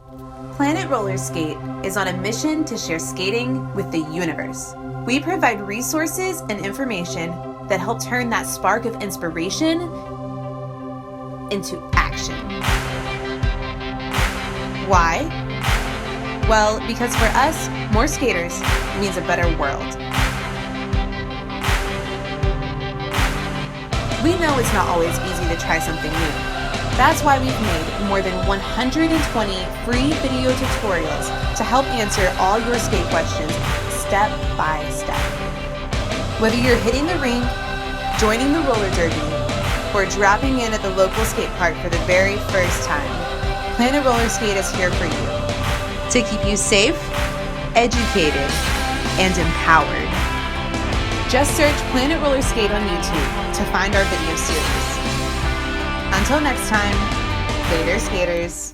Planet ROLLERSKATE is on a mission to share skating with the universe. We provide resources and information that help turn that spark of inspiration into action. Why? Well, because for us, more skaters means a better world. We know it's not always easy to try something new. That's why we've made more than 120 free video tutorials to help answer all your skate questions step by step. Whether you're hitting the rink, joining the roller derby, or dropping in at the local skate park for the very first time, Planet ROLLERSKATE is here for you to keep you safe, educated, and empowered. Just search Planet ROLLERSKATE on YouTube to find our video series. Until next time, later skaters.